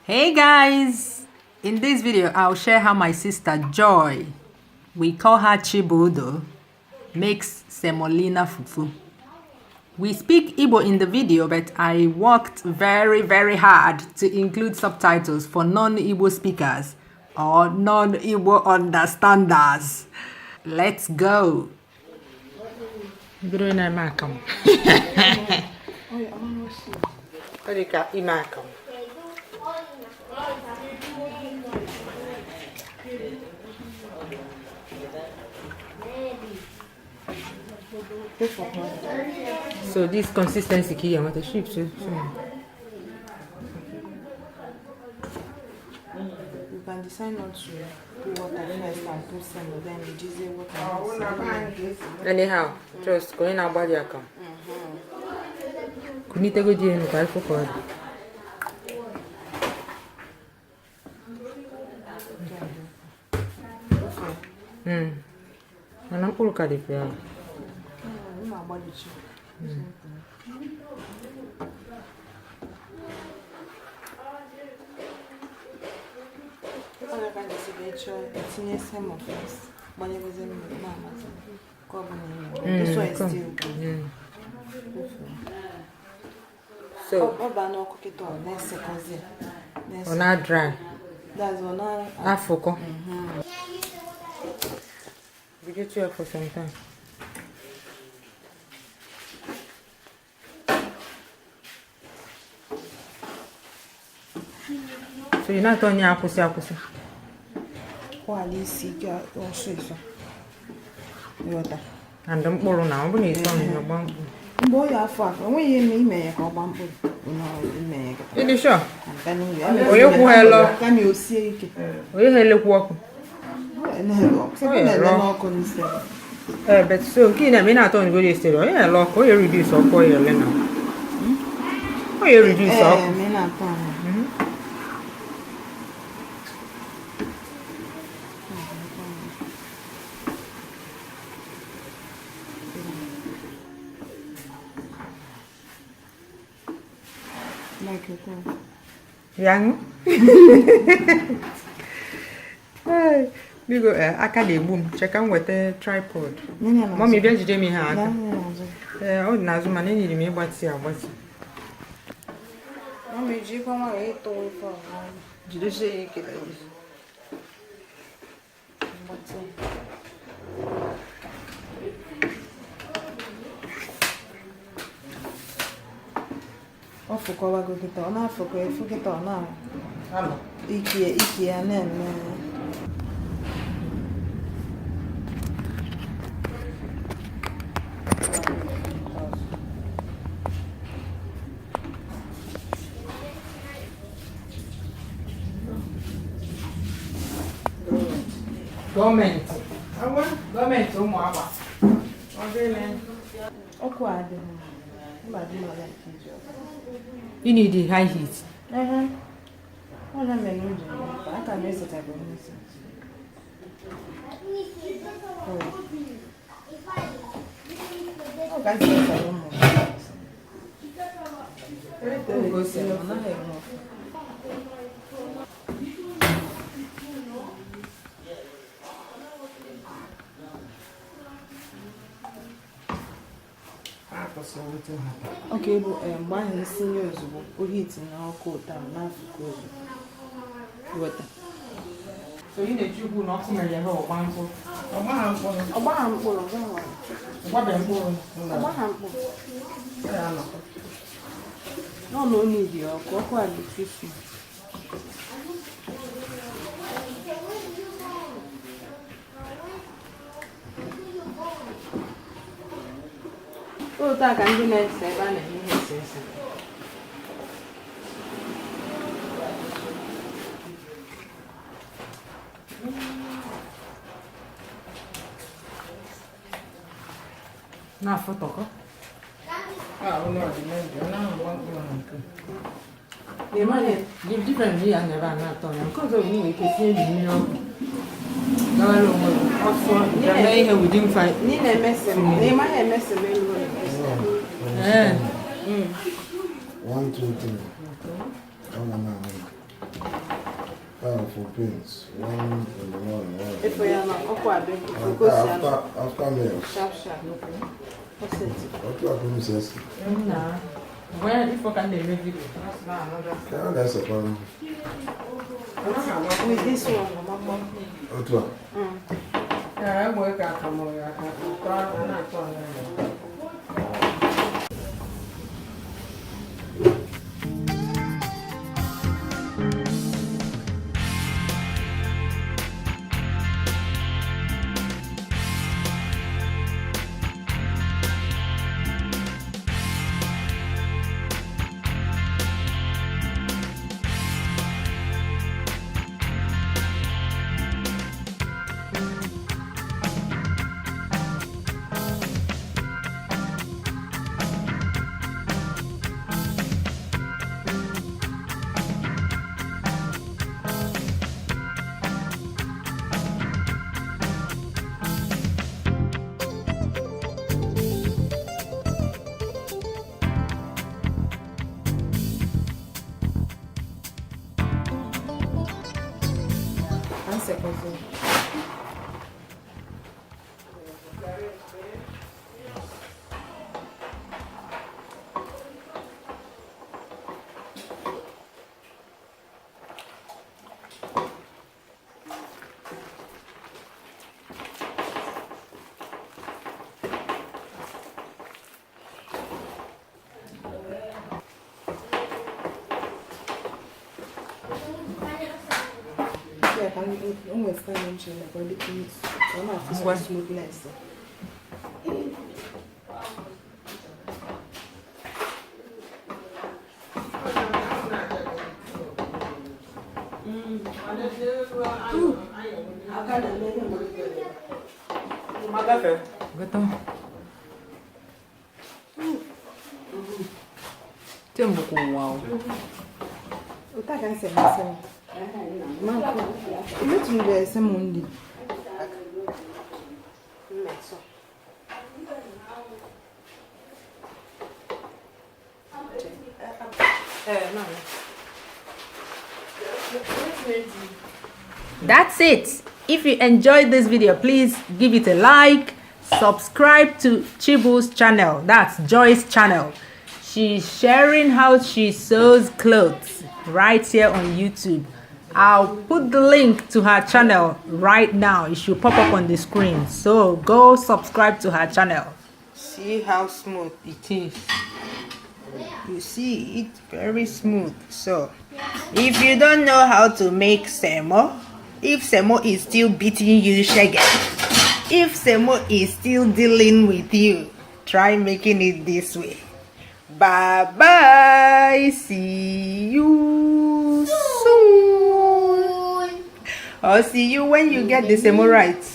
Hey guys, in this video I'll share how my sister Joy, we call her Chibudo, makes semolina fufu. We speak Igbo in the video, but I worked very hard to include subtitles for non-Igbo speakers or non-Igbo understanders. Let's go. So this consistency key, I want to shift. You can decide not to put water first and put semo, then you just say water. Anyhow, just going out by the account. Could you take a day in the for and I'm cool card if you are. This one is still good. So, on our dry. That's on our Africa. We get you up for some time. So you're not on your akusi. And don't borrow now, but it's on your bump. Boy, I fought when you make a bump. Are you sure? Oh, you hello. Can you see? We hello walk. But so keen, I mean, I don't go yesterday. Yeah, lock, or you reduce or call your Lena. Or you reduce or like it. young. We go, I can't boom. Check out with the tripod. Mommy, there's Jamie had. Oh, Nazuma, need me, what's here? What's Mommy, you come away to for. Did you say it? Oh, for cover go get on, I forget on now. Hello. Iki, and then. Government. Government, you need the high heat. I can miss it. Okay, but why is seniors who eat in our coat and not water? So you need to go not to marry a whole bunch no need your cocoa and fish. Oh, that can be next 7 minutes. Now for talk. Ah, no, the money give different me and never not on because of me, we can see no, also, the we didn't find. Nina messing, they might have messing. 1, 2, 3. for paints. One in the morning, one in the If we are not after meals. sharp. What's it? What do I promise? Nah. Where if I can make video? That's a problem. With this one, Mama. What one? Yeah, I work out tomorrow. I Smoothness. Betul. Tempo wow. Uta kan se masa. Manko. Metu de se mundi. Meso. No. That's it. If you enjoyed this video, please give it a like, subscribe to Chibu's channel. That's Joy's channel. She's sharing how she sews clothes right here on YouTube. I'll put the link to her channel right now. It should pop up on the screen. So go subscribe to her channel. See how smooth it is. You see it very smooth. So if you don't know how to make semo, if semo is still beating you, shaggy, if semo is still dealing with you, try making it this way. Bye bye. See you soon. I'll see you when you get the semo right.